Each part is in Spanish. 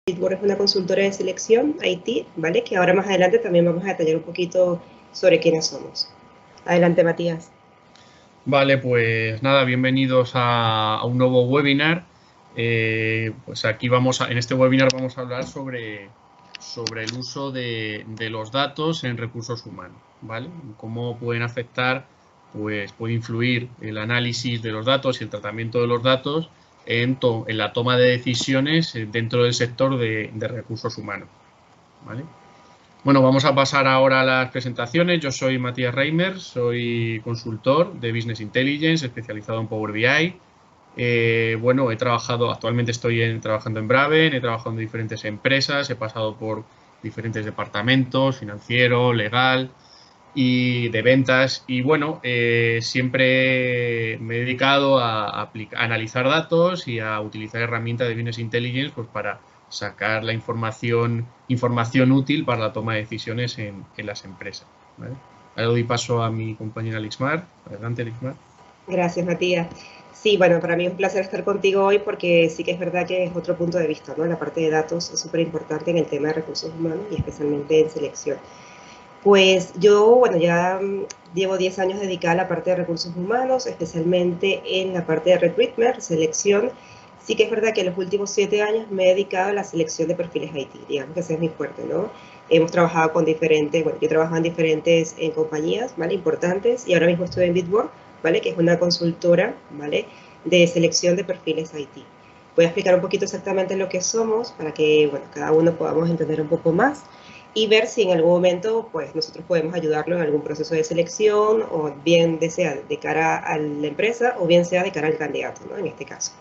Bitword es una consultora de selección IT, ¿vale? Que ahora más adelante también vamos a detallar un poquito sobre quiénes somos. Adelante, Matías. Vale, pues nada, bienvenidos a un nuevo webinar. Pues aquí en este webinar vamos a hablar sobre el uso de los datos en recursos humanos, ¿vale? Cómo pueden afectar, pues puede influir el análisis de los datos y el tratamiento de los datos en la toma de decisiones dentro del sector de recursos humanos, ¿vale? Bueno, vamos a pasar ahora a las presentaciones. Yo soy Matías Reimer, soy consultor de Business Intelligence, especializado en Power BI. Bueno, actualmente estoy trabajando en Braven, he trabajado en diferentes empresas, he pasado por diferentes departamentos, financiero, legal y de ventas. Y bueno, siempre me he dedicado a analizar datos y a utilizar herramientas de Business Intelligence pues, para sacar la información útil para la toma de decisiones en las empresas, ¿vale? Ahora doy paso a mi compañera Lixmar. Adelante, Lixmar. Gracias, Matías. Sí, bueno, para mí es un placer estar contigo hoy porque sí que es verdad que es otro punto de vista, ¿no? La parte de datos es súper importante en el tema de recursos humanos y especialmente en selección. Pues yo, bueno, ya llevo 10 años dedicada a la parte de recursos humanos, especialmente en la parte de recruitment, selección. Sí que es verdad que en los últimos 7 años me he dedicado a la selección de perfiles IT, digamos que ese es mi fuerte, ¿no? Hemos trabajado con diferentes, bueno, yo he trabajado en diferentes compañías, ¿vale? Importantes, y ahora mismo estoy en Bitword, ¿vale? Que es una consultora, ¿vale? De selección de perfiles IT. Voy a explicar un poquito exactamente lo que somos para que, bueno, cada uno podamos entender un poco más y ver si en algún momento pues nosotros podemos ayudarlo en algún proceso de selección o bien sea de cara a la empresa o bien sea de cara al candidato, ¿no? En este caso.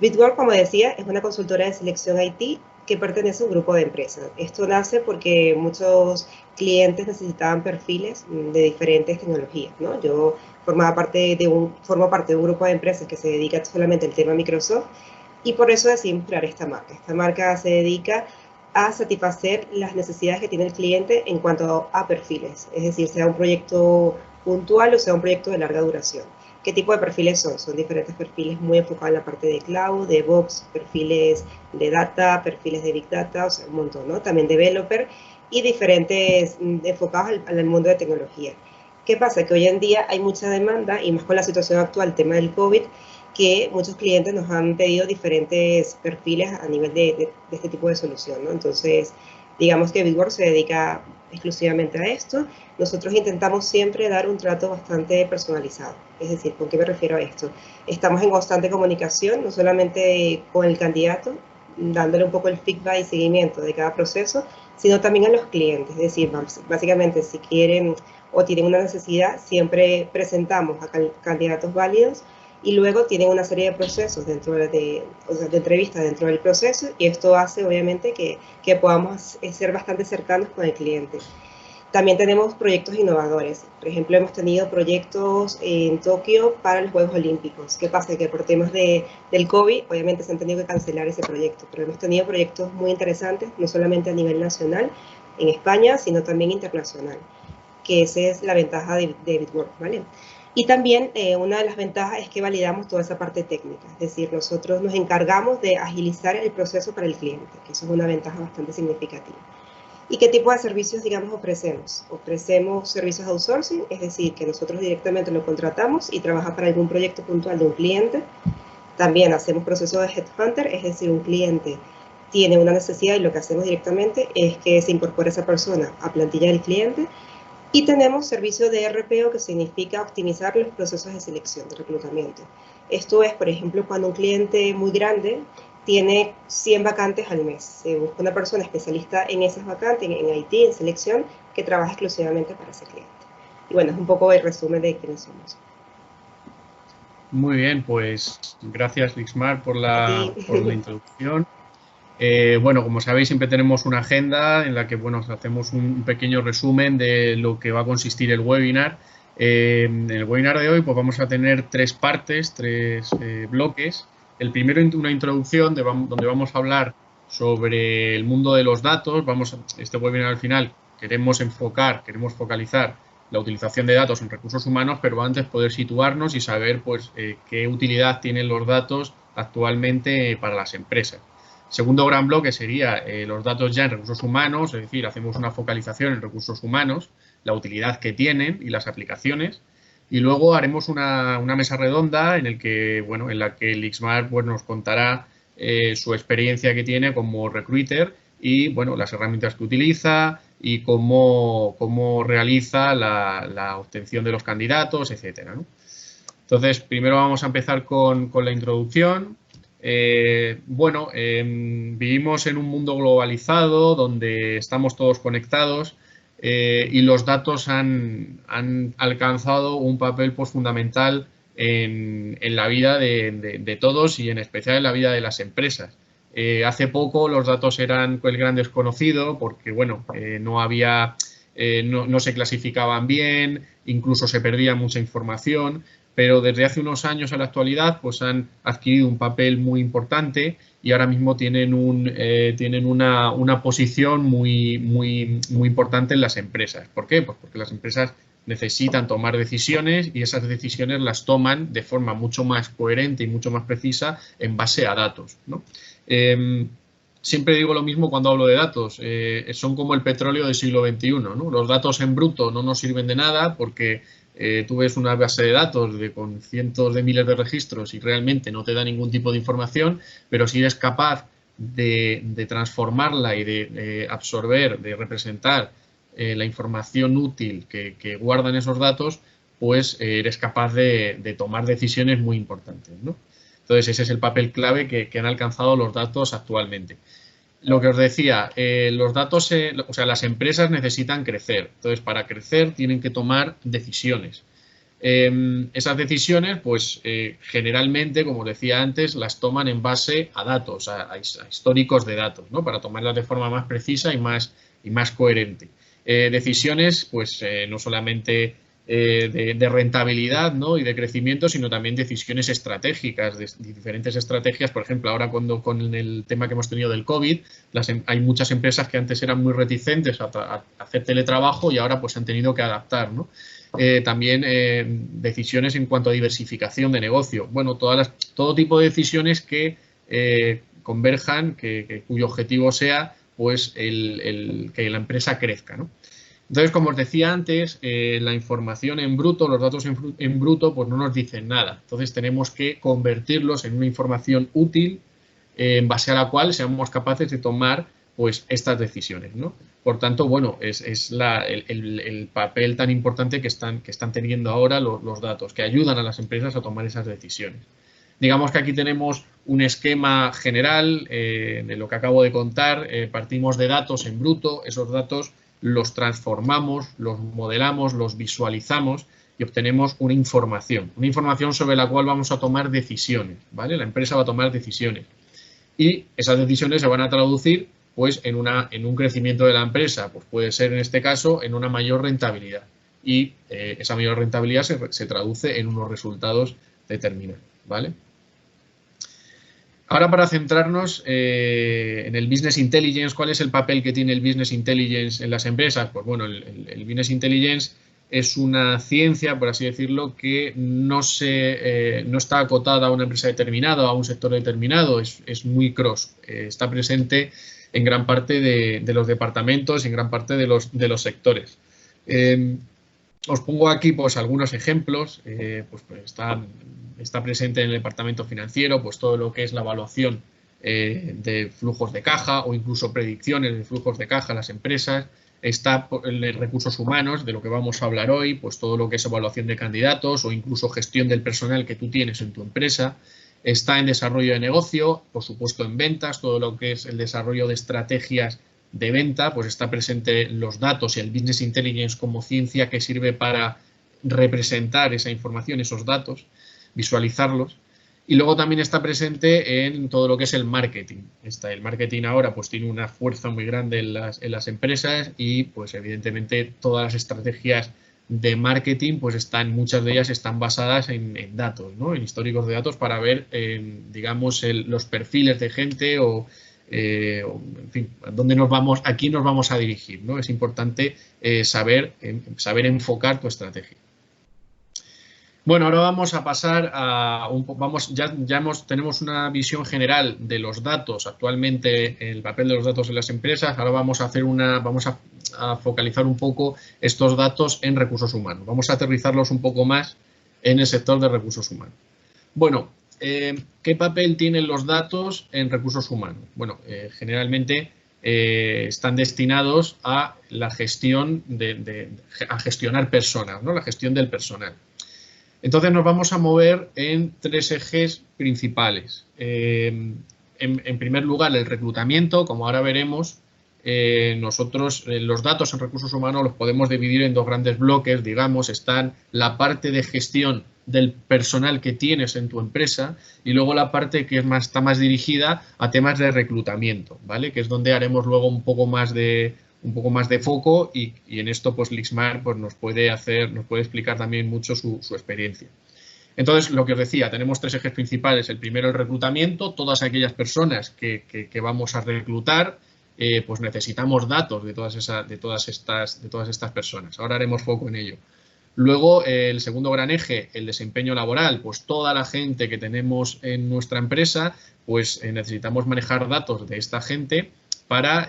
Bitword, como decía, es una consultora de selección IT que pertenece a un grupo de empresas. Esto nace porque muchos clientes necesitaban perfiles de diferentes tecnologías, ¿no? Yo formo parte de un grupo de empresas que se dedica solamente al tema Microsoft y por eso decidimos crear esta marca. Esta marca se dedica a satisfacer las necesidades que tiene el cliente en cuanto a perfiles, es decir, sea un proyecto puntual o sea un proyecto de larga duración. ¿Qué tipo de perfiles son? Son diferentes perfiles muy enfocados en la parte de cloud, de DevOps, perfiles de data, perfiles de Big Data, o sea, un montón, ¿no? También developer y diferentes enfocados al mundo de tecnología. ¿Qué pasa? Que hoy en día hay mucha demanda y más con la situación actual, el tema del COVID, que muchos clientes nos han pedido diferentes perfiles a nivel de este tipo de solución, ¿no? Entonces, digamos que Bitword se dedica exclusivamente a esto. Nosotros intentamos siempre dar un trato bastante personalizado. Es decir, ¿con qué me refiero a esto? Estamos en constante comunicación, no solamente con el candidato, dándole un poco el feedback y seguimiento de cada proceso, sino también a los clientes. Es decir, básicamente si quieren o tienen una necesidad, siempre presentamos a candidatos válidos y luego tienen una serie de procesos de entrevistas dentro del proceso y esto hace obviamente que podamos ser bastante cercanos con el cliente. También tenemos proyectos innovadores. Por ejemplo, hemos tenido proyectos en Tokio para los Juegos Olímpicos. ¿Qué pasa? Que por temas del COVID, obviamente se han tenido que cancelar ese proyecto, pero hemos tenido proyectos muy interesantes, no solamente a nivel nacional, en España, sino también internacional, que esa es la ventaja de Bitword, ¿vale? Y también una de las ventajas es que validamos toda esa parte técnica, es decir, nosotros nos encargamos de agilizar el proceso para el cliente, que eso es una ventaja bastante significativa. ¿Y qué tipo de servicios, digamos, ofrecemos? Ofrecemos servicios de outsourcing, es decir, que nosotros directamente lo contratamos y trabaja para algún proyecto puntual de un cliente. También hacemos procesos de headhunter, es decir, un cliente tiene una necesidad y lo que hacemos directamente es que se incorpore esa persona a plantilla del cliente. Y tenemos servicio de RPO, que significa optimizar los procesos de selección, de reclutamiento. Esto es, por ejemplo, cuando un cliente muy grande tiene 100 vacantes al mes. Se busca una persona especialista en esas vacantes, en IT, en selección, que trabaja exclusivamente para ese cliente. Y bueno, es un poco el resumen de quiénes somos. Muy bien, pues gracias, Lixmar, por la introducción. Bueno, como sabéis, siempre tenemos una agenda en la que bueno, hacemos un pequeño resumen de lo que va a consistir el webinar. En el webinar de hoy pues vamos a tener tres partes, tres bloques. El primero, una introducción donde vamos a hablar sobre el mundo de los datos. Este webinar al final queremos focalizar la utilización de datos en recursos humanos, pero antes poder situarnos y saber pues, qué utilidad tienen los datos actualmente para las empresas. Segundo gran bloque sería los datos ya en recursos humanos, es decir, hacemos una focalización en recursos humanos, la utilidad que tienen y las aplicaciones. Y luego haremos una mesa redonda en la que el Ixmar pues, nos contará su experiencia que tiene como recruiter y bueno, las herramientas que utiliza y cómo realiza la obtención de los candidatos, etcétera, ¿no? Entonces, primero vamos a empezar con la introducción. Vivimos en un mundo globalizado donde estamos todos conectados y los datos han alcanzado un papel pues, fundamental en la vida de todos y en especial en la vida de las empresas. Hace poco los datos eran el gran desconocido porque bueno, no se clasificaban bien, incluso se perdía mucha información, pero desde hace unos años a la actualidad pues han adquirido un papel muy importante y ahora mismo tienen una posición muy importante en las empresas. ¿Por qué? Pues porque las empresas necesitan tomar decisiones y esas decisiones las toman de forma mucho más coherente y mucho más precisa en base a datos, ¿no? Siempre digo lo mismo cuando hablo de datos, son como el petróleo del siglo XXI, ¿no? Los datos en bruto no nos sirven de nada porque tú ves una base de datos con cientos de miles de registros y realmente no te da ningún tipo de información, pero si eres capaz de transformarla y de absorber, de representar la información útil que guardan esos datos, pues eres capaz de tomar decisiones muy importantes, ¿no? Entonces, ese es el papel clave que han alcanzado los datos actualmente. Lo que os decía, los datos, las empresas necesitan crecer. Entonces, para crecer tienen que tomar decisiones. Esas decisiones, pues, generalmente, como os decía antes, las toman en base a datos, a históricos de datos, ¿no? Para tomarlas de forma más precisa y más coherente. Decisiones, pues, no solamente de rentabilidad, ¿no? Y de crecimiento, sino también decisiones estratégicas, de diferentes estrategias. Por ejemplo, ahora con el tema que hemos tenido del COVID, hay muchas empresas que antes eran muy reticentes a hacer teletrabajo y ahora pues han tenido que adaptar, ¿no? También decisiones en cuanto a diversificación de negocio. Bueno, todo tipo de decisiones que converjan, cuyo objetivo sea pues que la empresa crezca, ¿no? Entonces, como os decía antes, la información en bruto, los datos en bruto, pues no nos dicen nada. Entonces, tenemos que convertirlos en una información útil en base a la cual seamos capaces de tomar pues estas decisiones, ¿no? Por tanto, bueno, es el papel tan importante que están teniendo ahora los datos, que ayudan a las empresas a tomar esas decisiones. Digamos que aquí tenemos un esquema general de lo que acabo de contar. Partimos de datos en bruto, esos datos los transformamos, los modelamos, los visualizamos y obtenemos una información sobre la cual vamos a tomar decisiones, ¿vale? La empresa va a tomar decisiones y esas decisiones se van a traducir pues en un crecimiento de la empresa, pues puede ser en este caso en una mayor rentabilidad y esa mayor rentabilidad se traduce en unos resultados determinados, ¿vale? Ahora, para centrarnos en el Business Intelligence, ¿cuál es el papel que tiene el Business Intelligence en las empresas? Pues bueno, el Business Intelligence es una ciencia, por así decirlo, que no está acotada a una empresa determinada o a un sector determinado, es muy cross, está presente en gran parte de los departamentos y en gran parte de los sectores. Os pongo aquí pues algunos ejemplos, está presente en el departamento financiero pues todo lo que es la evaluación de flujos de caja o incluso predicciones de flujos de caja a las empresas. Está en recursos humanos, de lo que vamos a hablar hoy, pues todo lo que es evaluación de candidatos o incluso gestión del personal que tú tienes en tu empresa. Está en desarrollo de negocio, por supuesto en ventas, todo lo que es el desarrollo de estrategias de venta, pues está presente los datos y el Business Intelligence como ciencia que sirve para representar esa información, esos datos, visualizarlos. Y luego también está presente en todo lo que es el marketing. El marketing ahora pues tiene una fuerza muy grande en las empresas y pues evidentemente todas las estrategias de marketing pues muchas de ellas están basadas en datos, ¿no? En históricos de datos para ver, digamos, los perfiles de gente o en fin, a quién nos vamos a dirigir, ¿no? Es importante saber enfocar tu estrategia. Bueno, ahora vamos a pasar a tenemos una visión general de los datos, actualmente el papel de los datos en las empresas. Ahora vamos a focalizar un poco estos datos en recursos humanos. Vamos a aterrizarlos un poco más en el sector de recursos humanos. Bueno, ¿qué papel tienen los datos en recursos humanos? Bueno, generalmente están destinados a la gestión a gestionar personas, ¿no? La gestión del personal. Entonces nos vamos a mover en 3 ejes principales. En primer lugar, el reclutamiento. Como ahora veremos, nosotros los datos en recursos humanos los podemos dividir en 2 grandes bloques. Digamos, están la parte de gestión del personal que tienes en tu empresa y luego la parte que está más dirigida a temas de reclutamiento, ¿vale? Que es donde haremos luego un poco más de foco y en esto pues Lixmar pues, nos puede explicar también mucho su experiencia. Entonces, lo que os decía, tenemos 3 ejes principales. El primero, el reclutamiento. Todas aquellas personas que vamos a reclutar, pues necesitamos datos de todas estas personas. Ahora haremos foco en ello. Luego, el segundo gran eje, el desempeño laboral. Pues toda la gente que tenemos en nuestra empresa, pues necesitamos manejar datos de esta gente para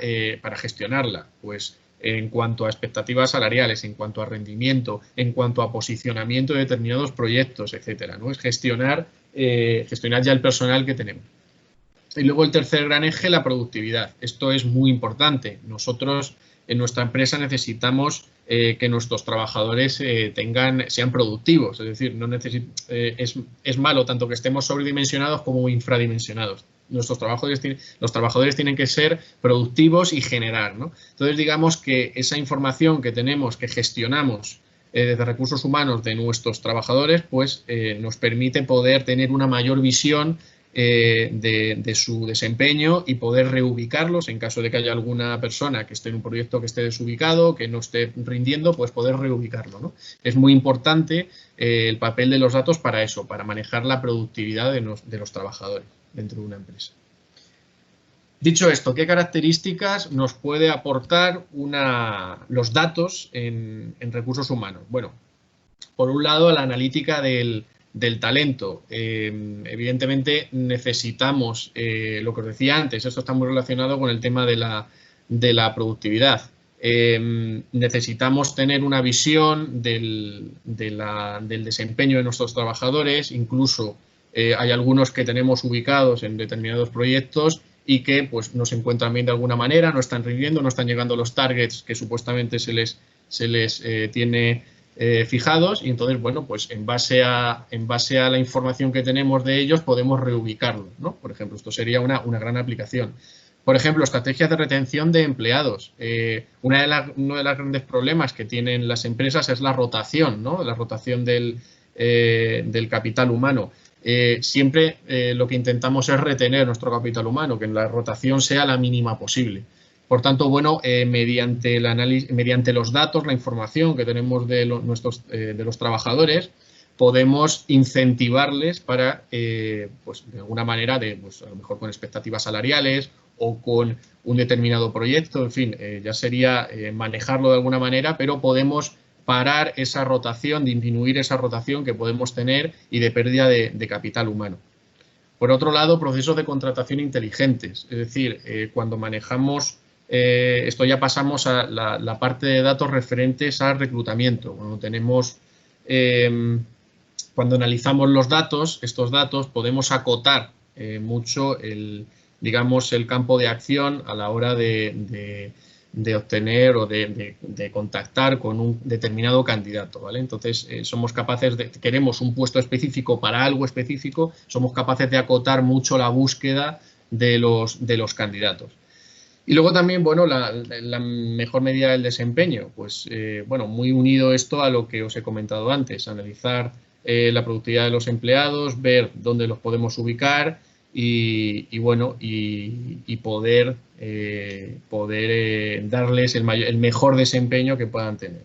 gestionarla, pues en cuanto a expectativas salariales, en cuanto a rendimiento, en cuanto a posicionamiento de determinados proyectos, etcétera, ¿no? Es gestionar ya el personal que tenemos. Y luego el tercer gran eje, la productividad. Esto es muy importante. Nosotros en nuestra empresa necesitamos que nuestros trabajadores sean productivos, es decir, es malo tanto que estemos sobredimensionados como infradimensionados. Los trabajadores tienen que ser productivos y generar, ¿no? Entonces, digamos que esa información que tenemos, que gestionamos desde recursos humanos de nuestros trabajadores, pues nos permite poder tener una mayor visión de su desempeño y poder reubicarlos en caso de que haya alguna persona que esté en un proyecto que esté desubicado, que no esté rindiendo, pues poder reubicarlo, ¿no? Es muy importante el papel de los datos para eso, para manejar la productividad de los trabajadores dentro de una empresa. Dicho esto, ¿qué características nos puede aportar los datos en recursos humanos? Bueno, por un lado, la analítica del talento. Evidentemente necesitamos, lo que os decía antes, esto está muy relacionado con el tema de la productividad. Necesitamos tener una visión del desempeño de nuestros trabajadores, incluso hay algunos que tenemos ubicados en determinados proyectos y que pues, no se encuentran bien de alguna manera, no están rindiendo, no están llegando a los targets que supuestamente se les tiene fijados y entonces, bueno, pues en base a la información que tenemos de ellos podemos reubicarlos, ¿no? Por ejemplo, esto sería una gran aplicación. Por ejemplo, estrategias de retención de empleados. Uno de los grandes problemas que tienen las empresas es la rotación, ¿no? La rotación del capital humano. Siempre lo que intentamos es retener nuestro capital humano, que la rotación sea la mínima posible. Por tanto, bueno, mediante los datos, la información que tenemos de los trabajadores, podemos incentivarles para, pues, de alguna manera, pues, a lo mejor con expectativas salariales o con un determinado proyecto, en fin, ya sería manejarlo de alguna manera, pero podemos parar esa rotación, disminuir esa rotación que podemos tener y de pérdida de capital humano. Por otro lado, procesos de contratación inteligentes, es decir, cuando manejamos esto ya pasamos a la parte de datos referentes al reclutamiento. Cuando analizamos los datos, estos datos podemos acotar mucho el campo de acción a la hora de obtener o de contactar con un determinado candidato, ¿vale? Entonces, somos capaces queremos un puesto específico para algo específico, somos capaces de acotar mucho la búsqueda de los candidatos. Y luego también, bueno, la mejor medida del desempeño, pues, bueno, muy unido esto a lo que os he comentado antes, analizar la productividad de los empleados, ver dónde los podemos ubicar y bueno, y poder darles el mejor desempeño que puedan tener.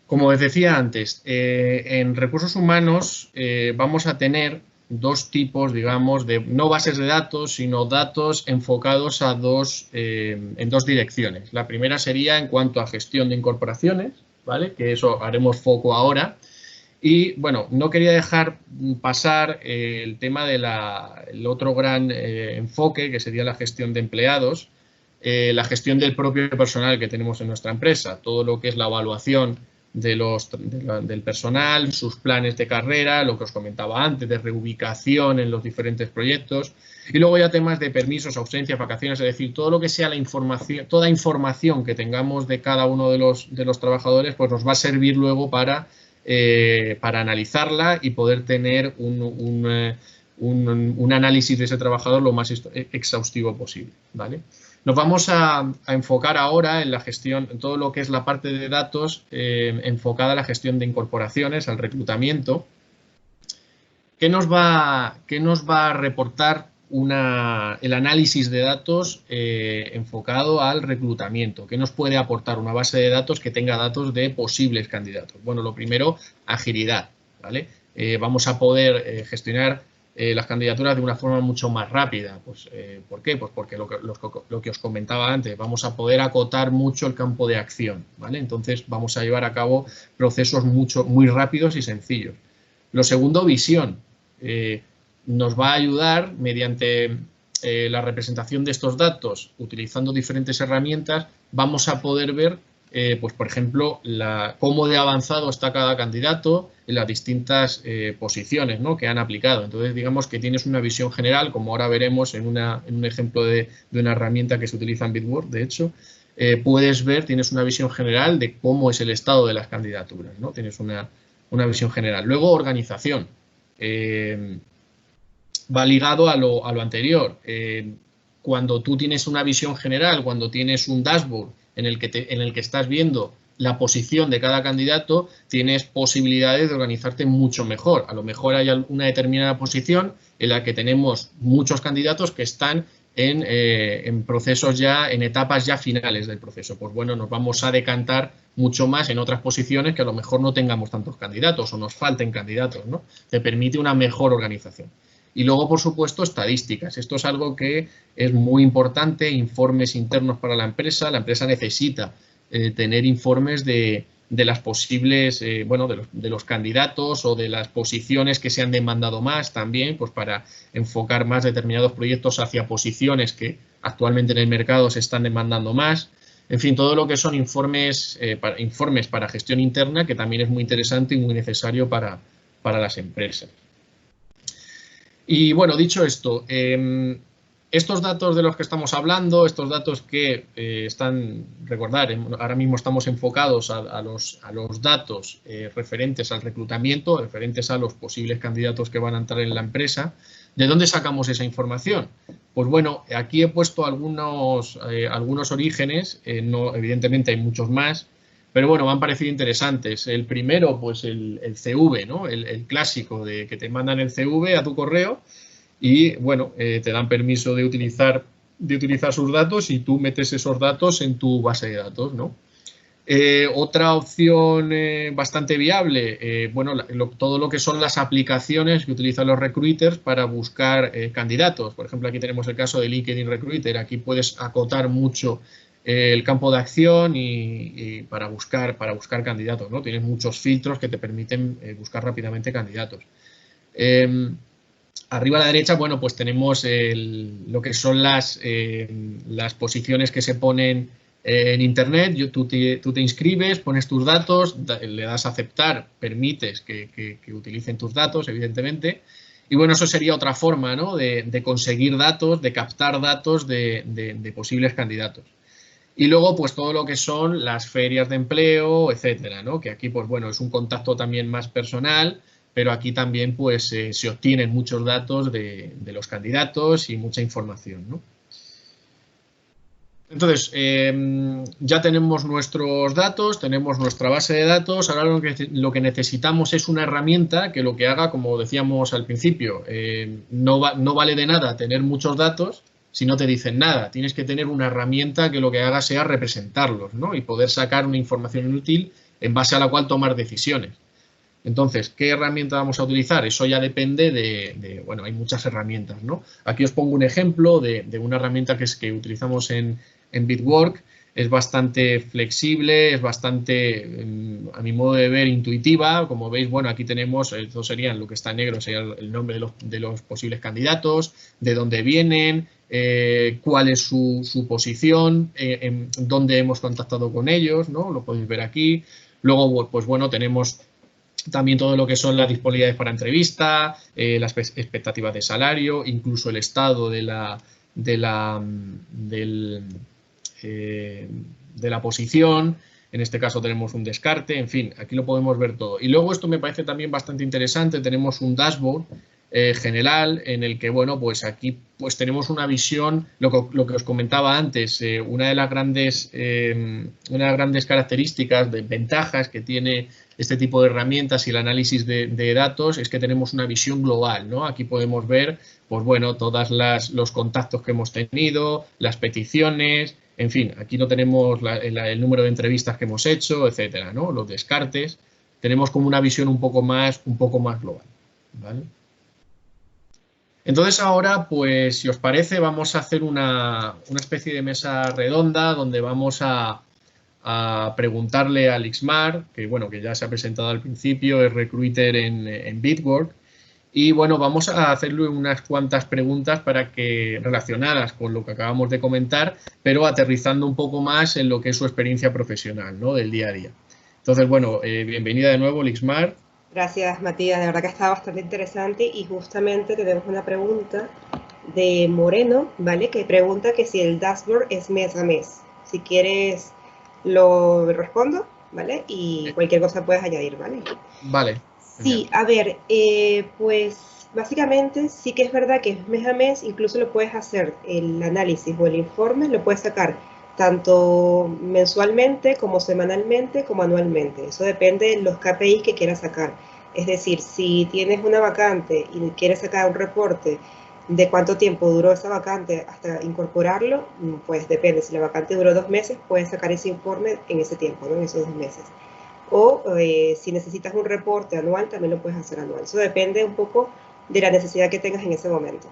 Como os decía antes, en recursos humanos vamos a tener 2 tipos, digamos, no bases de datos, sino datos enfocados en 2 direcciones. La primera sería en cuanto a gestión de incorporaciones, ¿vale? Que eso haremos foco ahora. Y bueno, no quería dejar pasar el tema del otro gran enfoque, que sería la gestión de empleados, la gestión del propio personal que tenemos en nuestra empresa, todo lo que es la evaluación del personal, sus planes de carrera, lo que os comentaba antes, de reubicación en los diferentes proyectos, y luego ya temas de permisos, ausencias, vacaciones, es decir, todo lo que sea la información, toda información que tengamos de cada uno de los trabajadores, pues nos va a servir luego para analizarla y poder tener un análisis de ese trabajador lo más exhaustivo posible, ¿vale? Nos vamos a enfocar ahora en la gestión, en todo lo que es la parte de datos enfocada a la gestión de incorporaciones, al reclutamiento. ¿Qué nos va a reportar el análisis de datos enfocado al reclutamiento? ¿Qué nos puede aportar una base de datos que tenga datos de posibles candidatos? Bueno, lo primero, agilidad, ¿vale? Vamos a poder gestionar las candidaturas de una forma mucho más rápida. Pues, ¿por qué? Pues porque lo que os comentaba antes, vamos a poder acotar mucho el campo de acción, ¿vale? Entonces vamos a llevar a cabo procesos muy rápidos y sencillos. Lo segundo, visión. Nos va a ayudar mediante la representación de estos datos, utilizando diferentes herramientas, vamos a poder ver, pues por ejemplo, cómo de avanzado está cada candidato en las distintas posiciones, ¿no?, que han aplicado. Entonces, digamos que tienes una visión general, como ahora veremos en un ejemplo de una herramienta que se utiliza en Bitwork, de hecho, puedes ver, tienes una visión general de cómo es el estado de las candidaturas, ¿no? Tienes una visión general. Luego, organización. Va ligado a lo anterior. Cuando tú tienes una visión general, cuando tienes un dashboard en el que estás viendo la posición de cada candidato, tienes posibilidades de organizarte mucho mejor. A lo mejor hay una determinada posición en la que tenemos muchos candidatos que están en procesos ya, en etapas ya finales del proceso. Pues bueno, nos vamos a decantar mucho más en otras posiciones que a lo mejor no tengamos tantos candidatos o nos falten candidatos, ¿no? Te permite una mejor organización. Y luego, por supuesto, estadísticas. Esto es algo que es muy importante, informes internos para la empresa. La empresa necesita tener informes de las posibles, de los candidatos o de las posiciones que se han demandado más también, pues para enfocar más determinados proyectos hacia posiciones que actualmente en el mercado se están demandando más. En fin, todo lo que son informes para gestión interna, que también es muy interesante y muy necesario para las empresas. Y bueno, dicho esto, estos datos de los que estamos hablando, estos datos que recordar, ahora mismo estamos enfocados a los datos referentes al reclutamiento, referentes a los posibles candidatos que van a entrar en la empresa. ¿De dónde sacamos esa información? Pues bueno, aquí he puesto algunos orígenes, evidentemente hay muchos más, pero bueno, me han parecido interesantes. El primero, pues el CV, ¿no? El clásico de que te mandan el CV a tu correo y, bueno, te dan permiso de utilizar sus datos y tú metes esos datos en tu base de datos, ¿no? Otra opción bastante viable, todo lo que son las aplicaciones que utilizan los recruiters para buscar candidatos. Por ejemplo, aquí tenemos el caso de LinkedIn Recruiter. Aquí puedes acotar mucho el campo de acción y para buscar candidatos, ¿no? Tienes muchos filtros que te permiten buscar rápidamente candidatos. Arriba a la derecha, bueno, pues tenemos lo que son las posiciones que se ponen en Internet. Tú te inscribes, pones tus datos, le das a aceptar, permites que utilicen tus datos, evidentemente. Y bueno, eso sería otra forma, ¿no?, de conseguir datos, de captar datos de posibles candidatos. Y luego, pues todo lo que son las ferias de empleo, etcétera, ¿no? Que aquí, pues bueno, es un contacto también más personal, pero aquí también, pues, se obtienen muchos datos de los candidatos y mucha información, ¿no? Entonces, ya tenemos nuestros datos, tenemos nuestra base de datos. Ahora lo que necesitamos es una herramienta que lo que haga, como decíamos al principio, no vale de nada tener muchos datos si no te dicen nada. Tienes que tener una herramienta que lo que haga sea representarlos, ¿no?, y poder sacar una información útil en base a la cual tomar decisiones. Entonces, ¿qué herramienta vamos a utilizar? Eso ya depende bueno, hay muchas herramientas, ¿no? Aquí os pongo un ejemplo de una herramienta que utilizamos en Bitwork, es bastante flexible, es bastante, a mi modo de ver, intuitiva. Como veis, bueno, aquí tenemos, esto serían, lo que está en negro sería el nombre de los posibles candidatos, de dónde vienen, cuál es su posición, dónde hemos contactado con ellos, ¿no? Lo podéis ver aquí. Luego, pues bueno, tenemos también todo lo que son las disponibilidades para entrevista, las expectativas de salario, incluso el estado de la posición. En este caso tenemos un descarte, en fin, aquí lo podemos ver todo. Y luego esto me parece también bastante interesante, tenemos un dashboard general en el que, bueno, pues aquí pues tenemos una visión, lo que os comentaba antes, una de las grandes características, ventajas que tiene este tipo de herramientas y el análisis de datos es que tenemos una visión global, ¿no? Aquí podemos ver, pues bueno, todos los contactos que hemos tenido, las peticiones, en fin, aquí no tenemos el número de entrevistas que hemos hecho, etcétera, ¿no? Los descartes. Tenemos como una visión un poco más global, ¿vale? Entonces ahora, pues, si os parece, vamos a hacer una especie de mesa redonda donde vamos a preguntarle a Lixmar, que bueno, que ya se ha presentado al principio, es recruiter en Bitwork, y bueno, vamos a hacerle unas cuantas preguntas relacionadas con lo que acabamos de comentar, pero aterrizando un poco más en lo que es su experiencia profesional, ¿no? Del día a día. Entonces, bueno, bienvenida de nuevo, Lixmar. Gracias, Matías. De verdad que está bastante interesante y justamente tenemos una pregunta de Moreno, ¿vale? Que pregunta que si el dashboard es mes a mes. Si quieres, lo respondo, ¿vale? Y cualquier cosa puedes añadir, ¿vale? Vale. Sí, a ver, pues básicamente sí que es verdad que es mes a mes, incluso lo puedes hacer, el análisis o el informe, lo puedes sacar tanto mensualmente como semanalmente como anualmente. Eso depende de los KPIs que quieras sacar. Es decir, si tienes una vacante y quieres sacar un reporte de cuánto tiempo duró esa vacante hasta incorporarlo, pues depende. Si la vacante duró 2 meses, puedes sacar ese informe en ese tiempo, ¿no? En esos 2 meses. O si necesitas un reporte anual, también lo puedes hacer anual. Eso depende un poco de la necesidad que tengas en ese momento.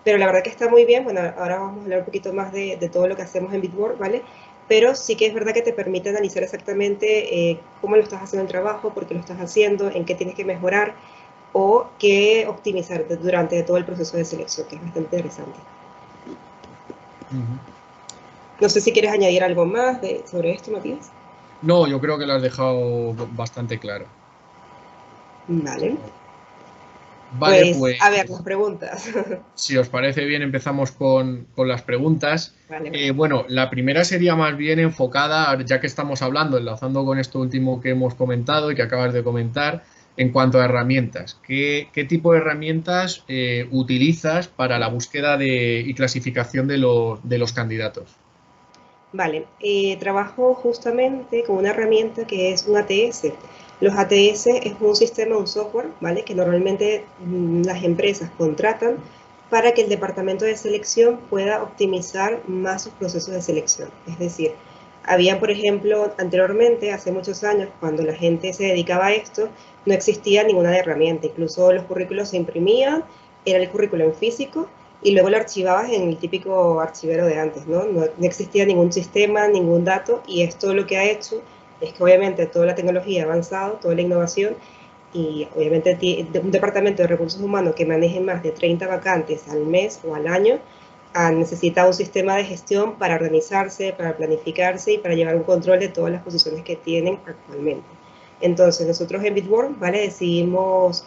Pero la verdad que está muy bien. Bueno, ahora vamos a hablar un poquito más de todo lo que hacemos en Bitwork, ¿vale? Pero sí que es verdad que te permite analizar exactamente cómo lo estás haciendo el trabajo, por qué lo estás haciendo, en qué tienes que mejorar o qué optimizar durante todo el proceso de selección, que es bastante interesante. No sé si quieres añadir algo más sobre esto, Matías. No, yo creo que lo has dejado bastante claro. Vale. Vale, pues a ver, las preguntas. Si os parece bien, empezamos con las preguntas. Vale. Bueno, la primera sería más bien enfocada, ya que estamos hablando, enlazando con esto último que hemos comentado y que acabas de comentar, en cuanto a herramientas. ¿Qué tipo de herramientas utilizas para la búsqueda y clasificación de los candidatos? Vale, trabajo justamente con una herramienta que es un ATS. Los ATS es un sistema, un software, ¿vale? Que normalmente las empresas contratan para que el departamento de selección pueda optimizar más sus procesos de selección. Es decir, había, por ejemplo, anteriormente, hace muchos años, cuando la gente se dedicaba a esto, no existía ninguna herramienta. Incluso los currículos se imprimían, era el currículo en físico, y luego lo archivabas en el típico archivero de antes, ¿no? No existía ningún sistema, ningún dato, y esto lo que ha hecho es que obviamente toda la tecnología ha avanzado, toda la innovación, y obviamente un departamento de recursos humanos que maneje más de 30 vacantes al mes o al año, necesita un sistema de gestión para organizarse, para planificarse y para llevar un control de todas las posiciones que tienen actualmente. Entonces nosotros en Bitwork, ¿vale? Decidimos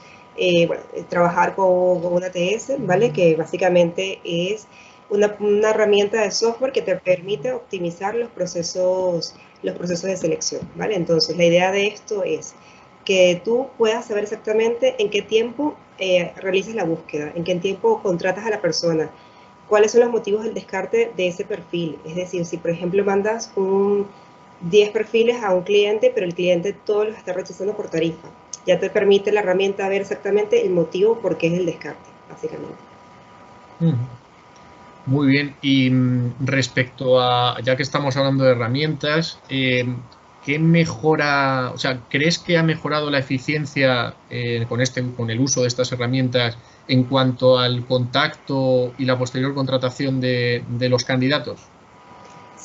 trabajar con una ATS, ¿vale? Que básicamente es una herramienta de software que te permite optimizar los procesos de selección, ¿vale? Entonces la idea de esto es que tú puedas saber exactamente en qué tiempo realizas la búsqueda, en qué tiempo contratas a la persona, cuáles son los motivos del descarte de ese perfil. Es decir, si por ejemplo mandas 10 perfiles a un cliente, pero el cliente todos los está rechazando por tarifa, ya te permite la herramienta ver exactamente el motivo por qué es el descarte, básicamente. Muy bien. Y respecto a, ya que estamos hablando de herramientas, ¿qué mejora, o sea, crees que ha mejorado la eficiencia con el uso de estas herramientas en cuanto al contacto y la posterior contratación de los candidatos?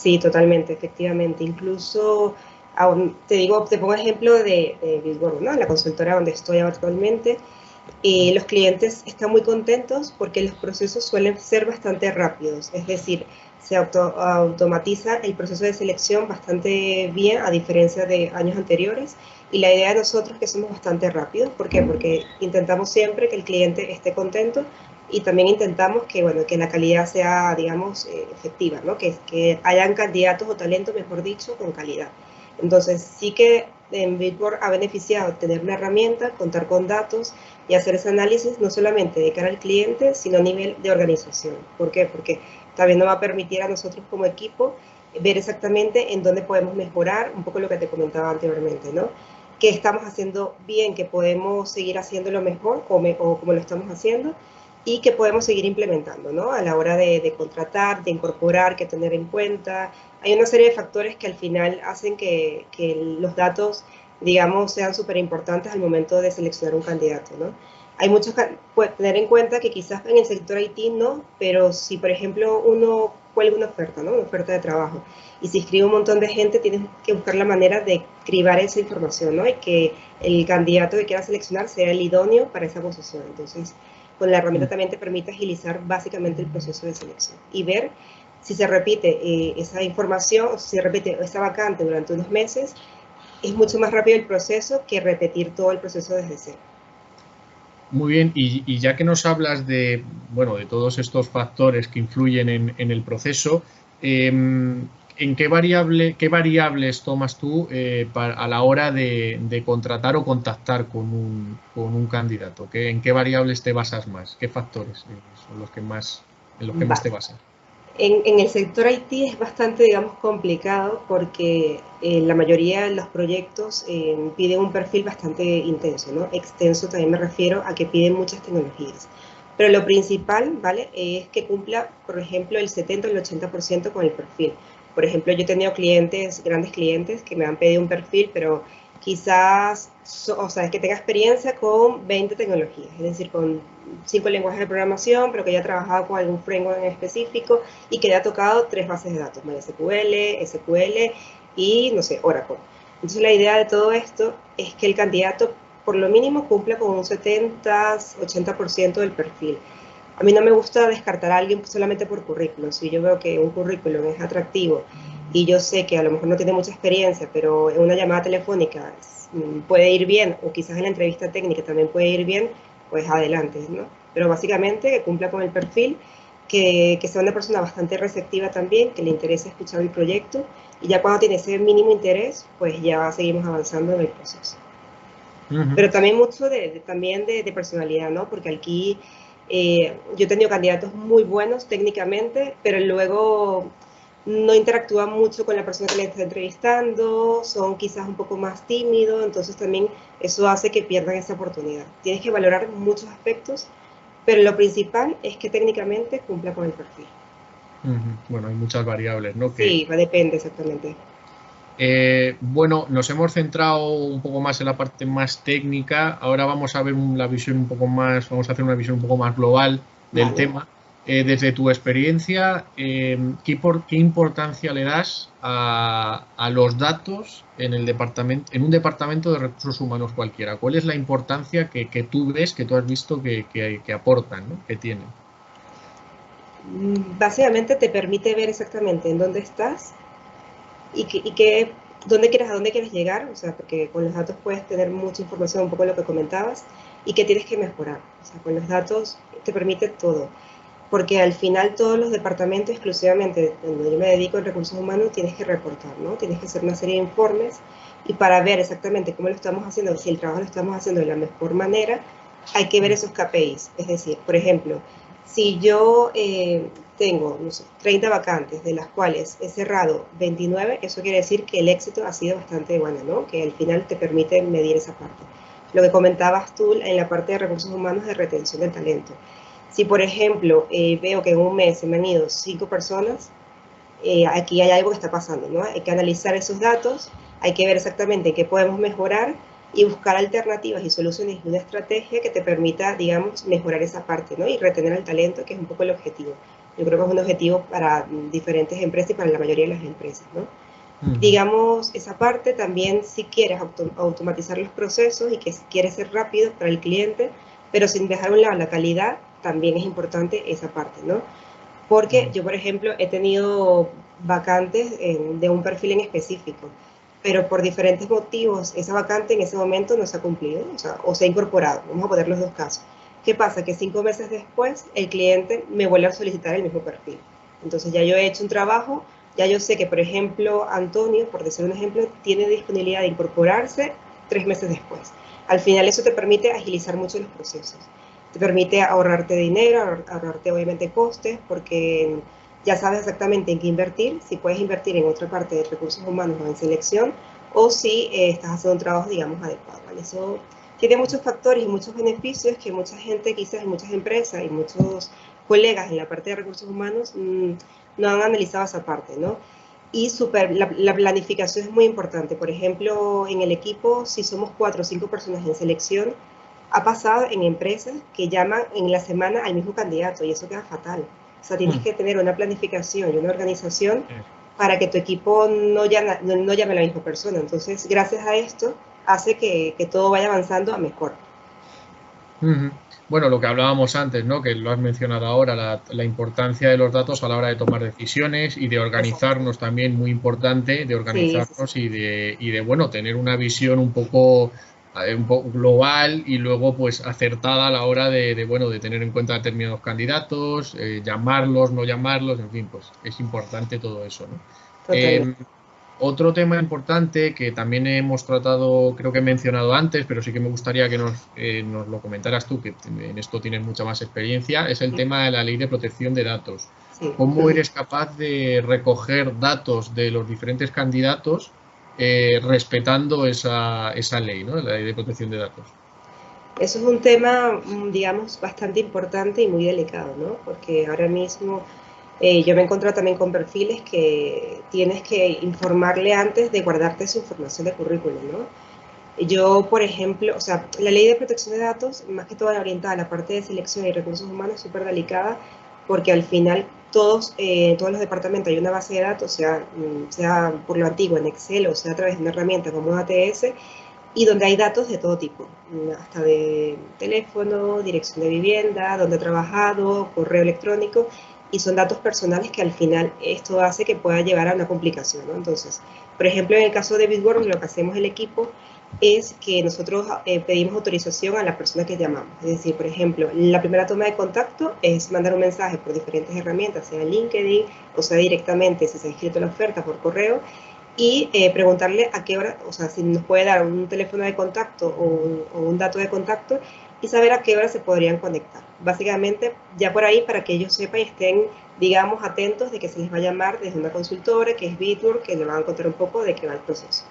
Sí, totalmente, efectivamente. Incluso, te digo, te pongo ejemplo de Billboard, ¿no? La consultora donde estoy actualmente. Los clientes están muy contentos porque los procesos suelen ser bastante rápidos, es decir, se automatiza el proceso de selección bastante bien a diferencia de años anteriores, y la idea de nosotros es que somos bastante rápidos. ¿Por qué? Porque intentamos siempre que el cliente esté contento y también intentamos que, bueno, que la calidad sea, digamos, efectiva, ¿no? Que hayan candidatos o talentos, mejor dicho, con calidad. Entonces, sí que en Billboard ha beneficiado tener una herramienta, contar con datos y hacer ese análisis no solamente de cara al cliente, sino a nivel de organización. ¿Por qué? Porque también nos va a permitir a nosotros como equipo ver exactamente en dónde podemos mejorar, un poco lo que te comentaba anteriormente, ¿no? Qué estamos haciendo bien, que podemos seguir haciéndolo mejor o como lo estamos haciendo, y que podemos seguir implementando, ¿no? A la hora de contratar, de incorporar, que tener en cuenta. Hay una serie de factores que al final hacen que los datos, digamos, sean súper importantes al momento de seleccionar un candidato, ¿no? Hay muchos que tener en cuenta que quizás en el sector IT no, pero si, por ejemplo, uno cuelga una oferta, ¿no? Una oferta de trabajo, y si escribe un montón de gente, tienes que buscar la manera de cribar esa información, ¿no? Y que el candidato que quiera seleccionar sea el idóneo para esa posición. Entonces, con la herramienta también te permite agilizar básicamente el proceso de selección y ver si se repite esa información, o si se repite esa vacante durante unos meses. Es mucho más rápido el proceso que repetir todo el proceso desde cero. Muy bien, y ya que nos hablas de, bueno, de todos estos factores que influyen en el proceso, ¿en qué variables tomas tú a la hora de contratar o contactar con un candidato? ¿En qué variables te basas más? ¿Qué factores son los que más, en los que más te basas? En el sector IT es bastante, digamos, complicado porque la mayoría de los proyectos piden un perfil bastante intenso, ¿no? Extenso también me refiero a que piden muchas tecnologías. Pero lo principal, ¿vale? Es que cumpla, por ejemplo, el 70 o el 80% con el perfil. Por ejemplo, yo he tenido clientes, grandes clientes, que me han pedido un perfil, pero quizás, o sea, que tenga experiencia con 20 tecnologías, es decir, con 5 lenguajes de programación, pero que haya trabajado con algún framework en específico y que haya tocado 3 bases de datos, MySQL, SQL y, no sé, Oracle. Entonces, la idea de todo esto es que el candidato por lo mínimo cumpla con un 70-80% del perfil. A mí no me gusta descartar a alguien solamente por currículum. Si yo veo que un currículum es atractivo y yo sé que a lo mejor no tiene mucha experiencia, pero en una llamada telefónica puede ir bien, o quizás en la entrevista técnica también puede ir bien, pues adelante, ¿no? Pero básicamente que cumpla con el perfil, que sea una persona bastante receptiva también, que le interese escuchar el proyecto, y ya cuando tiene ese mínimo interés, pues ya seguimos avanzando en el proceso. Pero también mucho también de personalidad, ¿no? Porque aquí yo he tenido candidatos muy buenos técnicamente, pero luego no interactúan mucho con la persona que le está entrevistando, son quizás un poco más tímidos, entonces también eso hace que pierdan esa oportunidad. Tienes que valorar muchos aspectos, pero lo principal es que técnicamente cumpla con el perfil. Bueno, hay muchas variables, ¿no? Sí, depende exactamente. Bueno, nos hemos centrado un poco más en la parte más técnica. Ahora vamos a ver la visión un poco más, vamos a hacer una visión un poco más global del tema. Desde tu experiencia, ¿qué importancia le das a los datos en un departamento de recursos humanos cualquiera? ¿Cuál es la importancia que tú ves, que tú has visto que aportan, ¿no? Que tienen? Básicamente te permite ver exactamente en dónde estás y a dónde quieres llegar, o sea, porque con los datos puedes tener mucha información, un poco lo que comentabas, y que tienes que mejorar. O sea, con los datos te permite todo, porque al final todos los departamentos, exclusivamente donde yo me dedico en recursos humanos, tienes que reportar, ¿no? Tienes que hacer una serie de informes, y para ver exactamente cómo lo estamos haciendo, si el trabajo lo estamos haciendo de la mejor manera, hay que ver esos KPIs. Es decir, por ejemplo, si yo tengo, no sé, 30 vacantes, de las cuales he cerrado 29, eso quiere decir que el éxito ha sido bastante bueno, ¿no? Que al final te permite medir esa parte. Lo que comentabas tú en la parte de recursos humanos de retención del talento. Si, por ejemplo, veo que en un mes se me han ido 5 personas, aquí hay algo que está pasando, ¿no? Hay que analizar esos datos, hay que ver exactamente qué podemos mejorar y buscar alternativas y soluciones y una estrategia que te permita, digamos, mejorar esa parte, ¿no? Y retener el talento, que es un poco el objetivo. Yo creo que es un objetivo para diferentes empresas y para la mayoría de las empresas, ¿no? Mm. Digamos, esa parte también si quieres automatizar los procesos y que quieres ser rápido para el cliente, pero sin dejar a un lado la calidad, también es importante esa parte, ¿no? Porque yo, por ejemplo, he tenido vacantes de un perfil en específico, pero por diferentes motivos esa vacante en ese momento no se ha cumplido, o se ha incorporado. Vamos a poner los dos casos. ¿Qué pasa? Que 5 meses después el cliente me vuelve a solicitar el mismo perfil. Entonces ya yo he hecho un trabajo, ya yo sé que, por ejemplo, Antonio, por decir un ejemplo, tiene disponibilidad de incorporarse 3 meses después. Al final eso te permite agilizar mucho los procesos. Te permite ahorrarte dinero, ahorrarte obviamente costes, porque ya sabes exactamente en qué invertir, si puedes invertir en otra parte de recursos humanos o en selección, o si estás haciendo un trabajo, digamos, adecuado, ¿vale? Eso tiene muchos factores y muchos beneficios que mucha gente, quizás en muchas empresas y muchos colegas en la parte de recursos humanos no han analizado esa parte, ¿no? Y la planificación es muy importante. Por ejemplo, en el equipo, si somos 4 o 5 personas en selección, ha pasado en empresas que llaman en la semana al mismo candidato y eso queda fatal. O sea, tienes que tener una planificación y una organización para que tu equipo no llame a la misma persona. Entonces, gracias a esto, hace que todo vaya avanzando a mejor. Bueno, lo que hablábamos antes, ¿no? Que lo has mencionado ahora, la importancia de los datos a la hora de tomar decisiones y de organizarnos también, muy importante, de organizarnos Sí. y de, bueno, tener una visión un poco global y luego pues acertada a la hora bueno, de tener en cuenta determinados candidatos, llamarlos, no llamarlos, en fin, pues es importante todo eso, ¿no? Totalmente. Otro tema importante que también hemos tratado, creo que he mencionado antes, pero sí que me gustaría que nos lo comentaras tú, que en esto tienes mucha más experiencia, es el tema de la ley de protección de datos. Sí. ¿Cómo eres capaz de recoger datos de los diferentes candidatos respetando esa ley, ¿no? La ley de protección de datos? Eso es un tema, digamos, bastante importante y muy delicado, ¿no? Porque ahora mismo yo me he encontrado también con perfiles que tienes que informarle antes de guardarte su información de currículum, ¿no? Yo, por ejemplo, o sea, la ley de protección de datos, más que todo orientada a la parte de selección y recursos humanos, es súper delicada porque al final todos los departamentos hay una base de datos, sea por lo antiguo en Excel o sea a través de una herramienta como ATS, y donde hay datos de todo tipo, hasta de teléfono, dirección de vivienda, dónde he trabajado, correo electrónico, y son datos personales que al final esto hace que pueda llevar a una complicación, ¿no? Entonces, por ejemplo, en el caso de Bitwarm, lo que hacemos el equipo es que nosotros pedimos autorización a la persona que llamamos. Es decir, por ejemplo, la primera toma de contacto es mandar un mensaje por diferentes herramientas, sea LinkedIn o sea directamente si se ha escrito la oferta por correo, y preguntarle a qué hora, o sea, si nos puede dar un teléfono de contacto o un dato de contacto y saber a qué hora se podrían conectar. Básicamente, ya por ahí para que ellos sepan y estén, digamos, atentos de que se les va a llamar desde una consultora, que es Bitword, que le van a contar un poco de qué va el proceso.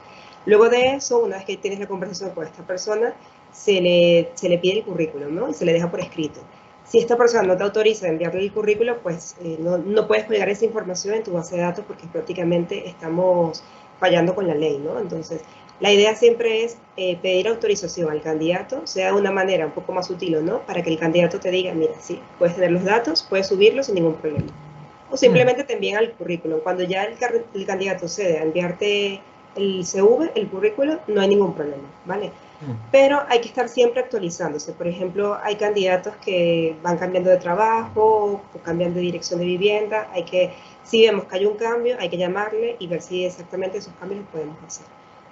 Luego de eso, una vez que tienes la conversación con esta persona, se le pide el currículum, ¿no? Y se le deja por escrito. Si esta persona no te autoriza a enviarle el currículo, pues no puedes colgar esa información en tu base de datos porque prácticamente estamos fallando con la ley, ¿no? Entonces, la idea siempre es pedir autorización al candidato, sea de una manera un poco más sutil o no, para que el candidato te diga, mira, sí, puedes tener los datos, puedes subirlos sin ningún problema. O simplemente te envían el currículum. Cuando ya el candidato cede a enviarte el CV, el currículum, no hay ningún problema, ¿vale? Pero hay que estar siempre actualizándose. Por ejemplo, hay candidatos que van cambiando de trabajo o cambiando de dirección de vivienda. Si vemos que hay un cambio, hay que llamarle y ver si exactamente esos cambios los podemos hacer.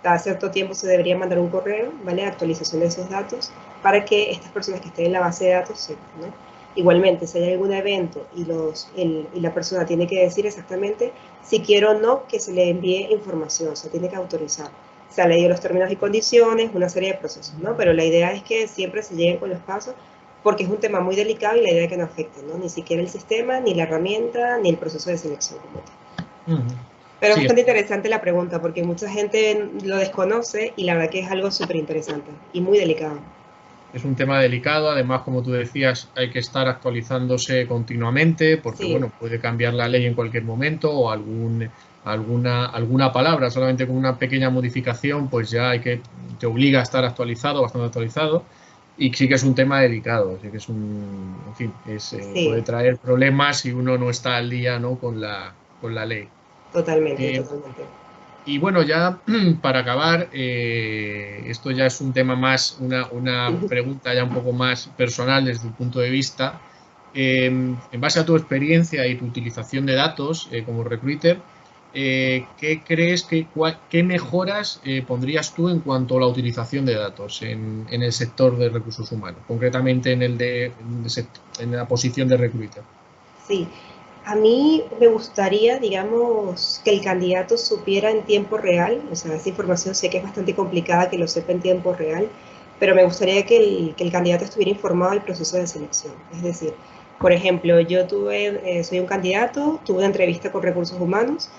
Cada cierto tiempo se debería mandar un correo, ¿vale? Actualización de esos datos para que estas personas que estén en la base de datos sepan, ¿no? Igualmente, si hay algún evento y la persona tiene que decir exactamente si quiere o no que se le envíe información, o sea, tiene que autorizar. Se han leído los términos y condiciones, una serie de procesos, ¿no? Pero la idea es que siempre se lleguen con los pasos porque es un tema muy delicado y la idea es que no afecte, ¿no? Ni siquiera el sistema, ni la herramienta, ni el proceso de selección como tal. Pero es Sí, bastante interesante la pregunta porque mucha gente lo desconoce y la verdad que es algo súper interesante y muy delicado. es un tema delicado, además, como tú decías, hay que estar actualizándose continuamente porque, Sí. bueno, puede cambiar la ley en cualquier momento o alguna palabra, solamente con una pequeña modificación, pues ya te obliga a estar actualizado, bastante actualizado. Y sí que es un tema delicado, sí que es en fin, puede Sí, traer problemas si uno no está al día, ¿no? con la ley. totalmente, Eh, totalmente. y bueno, ya para acabar, esto ya es un tema más, una pregunta ya un poco más personal desde tu punto de vista. En base a tu experiencia y tu utilización de datos como recruiter, ¿qué crees qué mejoras pondrías tú en cuanto a la utilización de datos en el sector de recursos humanos, concretamente en la posición de recruiter? Sí, a mí me gustaría, digamos, que el candidato supiera en tiempo real, o sea, esa información sé que es bastante complicada que lo sepa en tiempo real, pero me gustaría que el candidato estuviera informado del proceso de selección. Es decir, por ejemplo, soy un candidato, tuve una entrevista con recursos humanos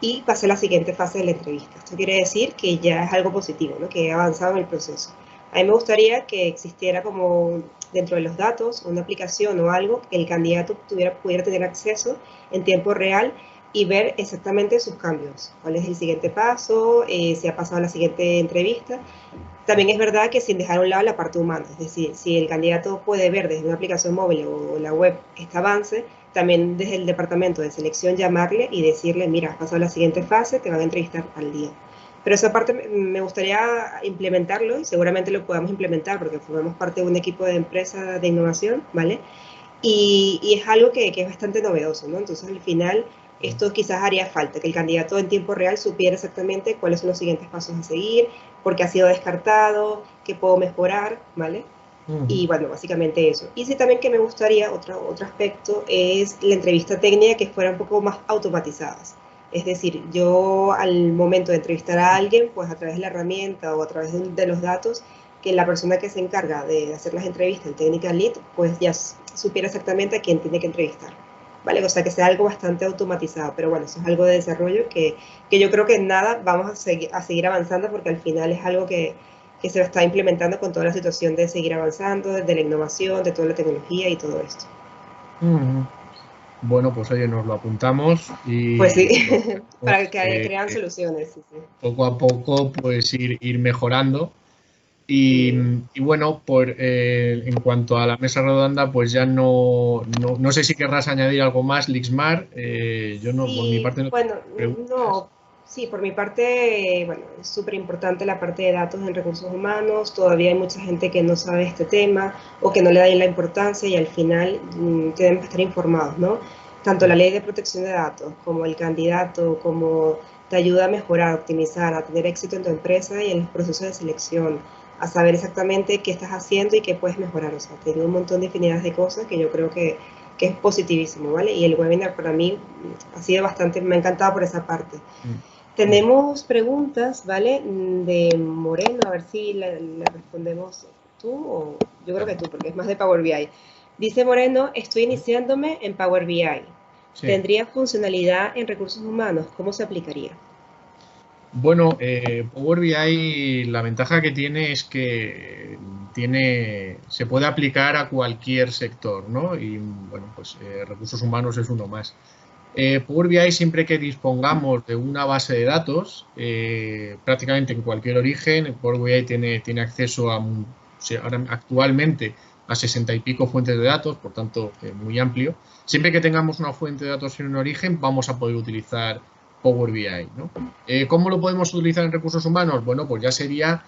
y pasé la siguiente fase de la entrevista. Esto quiere decir que ya es algo positivo, ¿no? Que he avanzado en el proceso. A mí me gustaría que existiera como dentro de los datos una aplicación o algo que el candidato pudiera tener acceso en tiempo real y ver exactamente sus cambios, cuál es el siguiente paso, si ha pasado la siguiente entrevista. También es verdad que sin dejar a un lado la parte humana, es decir, si el candidato puede ver desde una aplicación móvil o la web este avance, también desde el departamento de selección llamarle y decirle, mira, has pasado la siguiente fase, te van a entrevistar al día. Pero esa parte me gustaría implementarlo y seguramente lo podamos implementar porque formamos parte de un equipo de empresa de innovación, ¿vale? Y es algo que es bastante novedoso, ¿no? Entonces, al final, esto quizás haría falta, que el candidato en tiempo real supiera exactamente cuáles son los siguientes pasos a seguir, por qué ha sido descartado, qué puedo mejorar, ¿vale? Ujú. Y bueno, básicamente eso. Y sí también que me gustaría, otro aspecto, es la entrevista técnica que fuera un poco más automatizadas. Es decir, yo al momento de entrevistar a alguien, pues a través de la herramienta o a través de los datos, que la persona que se encarga de hacer las entrevistas, el technical lead, pues ya supiera exactamente a quién tiene que entrevistar. ¿Vale? O sea, que sea algo bastante automatizado. Pero bueno, eso es algo de desarrollo que yo creo que en nada vamos a seguir avanzando porque al final es algo que se está implementando con toda la situación de seguir avanzando, de la innovación, de toda la tecnología y todo esto. Ujú. Bueno, pues oye, nos lo apuntamos Pues sí, y lo para haremos, que crean soluciones. Sí, sí. poco a poco, pues ir mejorando. Y, Sí. y bueno, en cuanto a la mesa redonda, pues ya no sé si querrás añadir algo más, Lixmar. Yo no, por mi Sí, parte, no tengo bueno, preguntas. no, sí, por mi parte, bueno, es súper importante la parte de datos en recursos humanos. Todavía hay mucha gente que no sabe este tema o que no le da la importancia y al final tenemos que estar informados, ¿no? Tanto la ley de protección de datos como el candidato, como te ayuda a mejorar, a optimizar, a tener éxito en tu empresa y en los procesos de selección, a saber exactamente qué estás haciendo y qué puedes mejorar. O sea, tiene un montón de infinidad de cosas que yo creo que es positivísimo, ¿vale? Y el webinar para mí ha sido bastante, me ha encantado por esa parte. Mm, mm. Tenemos preguntas, ¿vale? De Moreno, a ver si la respondemos tú o yo creo que Vale. tú, porque es más de Power BI. Dice Moreno, estoy iniciándome en Power BI. Sí. ¿Tendría funcionalidad en recursos humanos? ¿Cómo se aplicaría? Bueno, Power BI, la ventaja que tiene es que se puede aplicar a cualquier sector, ¿no? Y bueno, pues recursos humanos es uno más. Power BI, siempre que dispongamos de una base de datos, prácticamente en cualquier origen, Power BI tiene acceso actualmente a 60 y pico fuentes de datos, por tanto, muy amplio. Siempre que tengamos una fuente de datos en un origen, vamos a poder utilizar Power BI, ¿no? ¿Cómo lo podemos utilizar en recursos humanos? Bueno, pues ya sería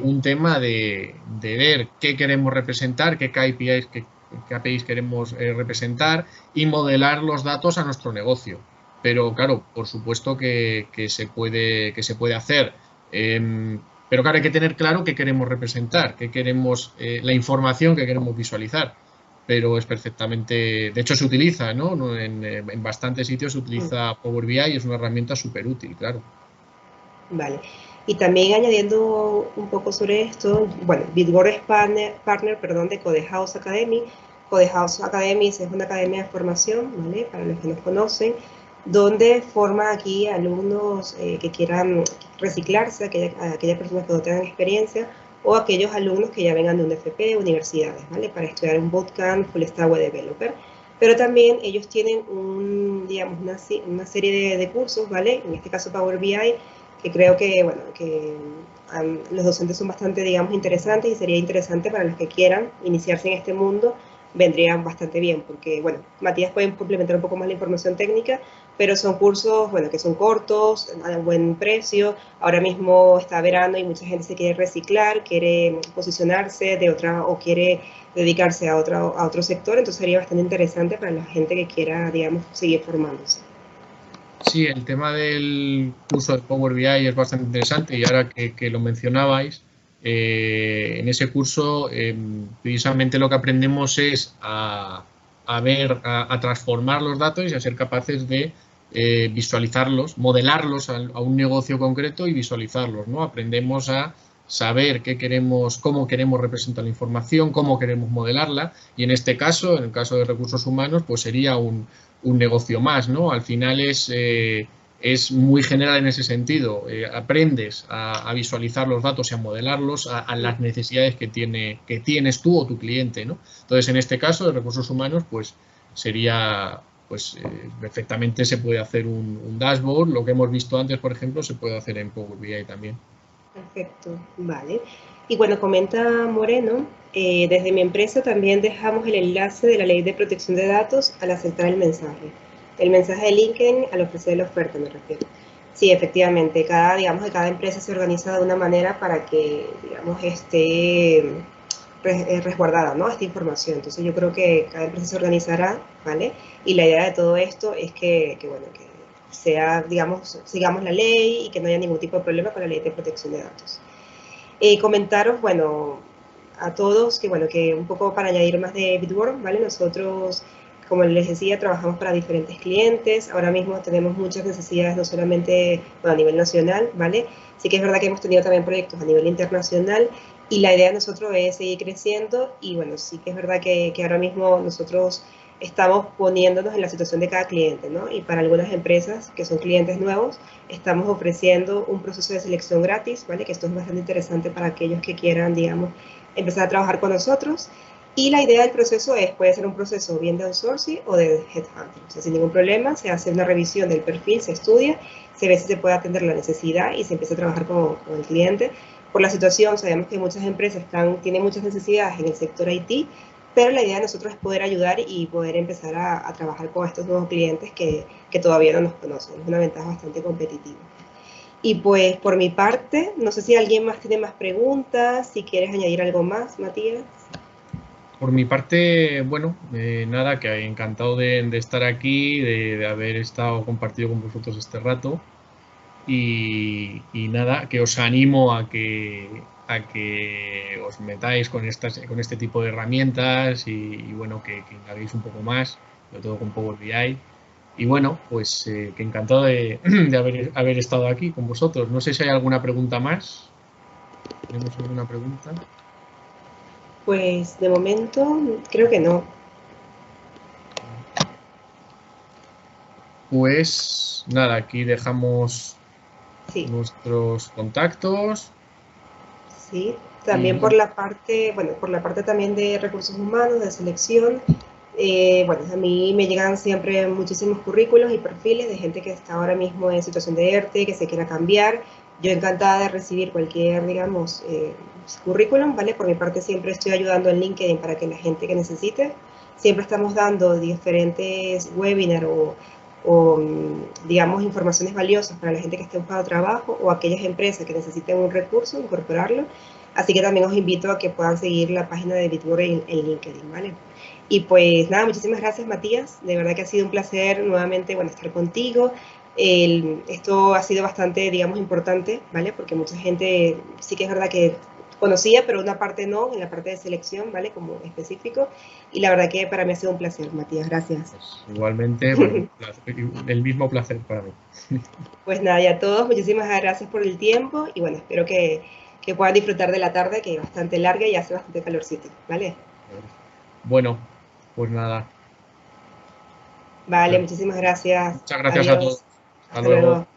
un tema de ver qué queremos representar, qué KPIs, qué KPIs queremos representar y modelar los datos a nuestro negocio. Pero claro, por supuesto que se puede hacer. Pero claro, hay que tener claro qué queremos representar, la información que queremos visualizar. Pero es perfectamente, de hecho se utiliza, ¿no? En bastantes sitios se Mm, utiliza Power BI y es una herramienta súper útil, claro. vale. Y también añadiendo un poco sobre esto, bueno, Bitgore es partner, perdón, de Codehouse Academy. Codehouse Academy es una academia de formación, ¿vale? Para los que nos conocen, donde forma aquí alumnos que quieran reciclarse, aquellas personas que no tengan experiencia, o aquellos alumnos que ya vengan de un FP, universidades, ¿vale? Para estudiar un bootcamp Full Stack Web Developer. Pero también ellos tienen digamos, una serie de cursos, ¿vale? En este caso Power BI, que creo que, bueno, que los docentes son bastante, digamos, interesantes y sería interesante para los que quieran iniciarse en este mundo, vendrían bastante bien, porque, bueno, Matías puede complementar un poco más la información técnica, pero son cursos, bueno, que son cortos, a un buen precio. Ahora mismo está verano y mucha gente se quiere reciclar, quiere posicionarse de otra o quiere dedicarse a otro sector, entonces sería bastante interesante para la gente que quiera, digamos, seguir formándose. Sí, el tema del curso de Power BI es bastante interesante y ahora que lo mencionabais, en ese curso precisamente lo que aprendemos es a transformar los datos y a ser capaces de visualizarlos, modelarlos a un negocio concreto y visualizarlos, ¿no? Aprendemos a saber qué queremos, cómo queremos representar la información, cómo queremos modelarla y en este caso, en el caso de recursos humanos, pues sería un negocio más, ¿no? Al final es muy general en ese sentido. Aprendes a visualizar los datos y a modelarlos a las necesidades que tienes tú o tu cliente, ¿no? Entonces, en este caso, de recursos humanos, pues sería, pues perfectamente se puede hacer un dashboard. Lo que hemos visto antes, por ejemplo, se puede hacer en Power BI también. Perfecto, vale. Y bueno, comenta Moreno, desde mi empresa también dejamos el enlace de la Ley de Protección de Datos al aceptar el mensaje. El mensaje de LinkedIn al ofrecer la oferta, me refiero. Sí, efectivamente, digamos que cada empresa se organiza de una manera para que, digamos, esté resguardada, ¿no? Esta información. Entonces yo creo que cada empresa se organizará, ¿vale? Y la idea de todo esto es bueno, que sea, digamos, sigamos la ley y que no haya ningún tipo de problema con la ley de protección de datos. Comentaros, bueno, a todos que, bueno, que un poco para añadir más de Bitwarm, ¿vale? Nosotros, como les decía, trabajamos para diferentes clientes. Ahora mismo tenemos muchas necesidades, no solamente, bueno, a nivel nacional, ¿vale? Sí que es verdad que hemos tenido también proyectos a nivel internacional y la idea de nosotros es seguir creciendo y, bueno, sí que es verdad que ahora mismo nosotros estamos poniéndonos en la situación de cada cliente, ¿no? Y para algunas empresas que son clientes nuevos, estamos ofreciendo un proceso de selección gratis, ¿vale? Que esto es bastante interesante para aquellos que quieran, digamos, empezar a trabajar con nosotros. Y la idea del proceso puede ser un proceso bien de outsourcing o de headhunting. O sea, sin ningún problema, se hace una revisión del perfil, se estudia, se ve si se puede atender la necesidad y se empieza a trabajar con el cliente. Por la situación, sabemos que muchas empresas tienen muchas necesidades en el sector IT, pero la idea de nosotros es poder ayudar y poder empezar a trabajar con estos nuevos clientes que todavía no nos conocen. Es una ventaja bastante competitiva. Y pues por mi parte, no sé si alguien más tiene más preguntas, si quieres añadir algo más, Matías. Por mi parte, bueno, nada, que encantado de estar aquí, de haber estado compartido con vosotros este rato. Y nada, que os animo a que os metáis con este tipo de herramientas y bueno, que indaguéis un poco más, sobre todo con Power BI. Y bueno, pues que encantado de haber estado aquí con vosotros. No sé si hay alguna pregunta más. ¿Tenemos alguna pregunta? Pues de momento creo que no. Pues nada, aquí dejamos Sí, nuestros contactos sí. También por y la parte, bueno, por la parte también de recursos humanos, de selección, bueno, a mí me llegan siempre muchísimos currículos y perfiles de gente que está ahora mismo en situación de ERTE, que se quiera cambiar. Yo encantada de recibir cualquier, digamos, currículum, ¿vale? Por mi parte siempre estoy ayudando en LinkedIn para que la gente que necesite, siempre estamos dando diferentes webinars o digamos, informaciones valiosas para la gente que esté buscando trabajo o aquellas empresas que necesiten un recurso, incorporarlo. Así que también os invito a que puedan seguir la página de Bitburger en LinkedIn, ¿vale? Y pues nada, muchísimas gracias Matías, de verdad que ha sido un placer nuevamente, bueno, estar contigo. Esto ha sido bastante, digamos, importante, ¿vale? Porque mucha gente sí que es verdad que conocía, pero una parte no, en la parte de selección, ¿vale? Como específico. Y la verdad que para mí ha sido un placer, Matías, gracias. pues, igualmente, pues, el mismo placer para mí. Pues nada, y a todos, muchísimas gracias por el tiempo y bueno, espero que puedan disfrutar de la tarde, que es bastante larga y hace bastante calorcito, ¿vale? Bueno, pues nada. Vale, muchísimas gracias. Muchas gracias a todos. Adiós. Hasta Hasta luego. luego.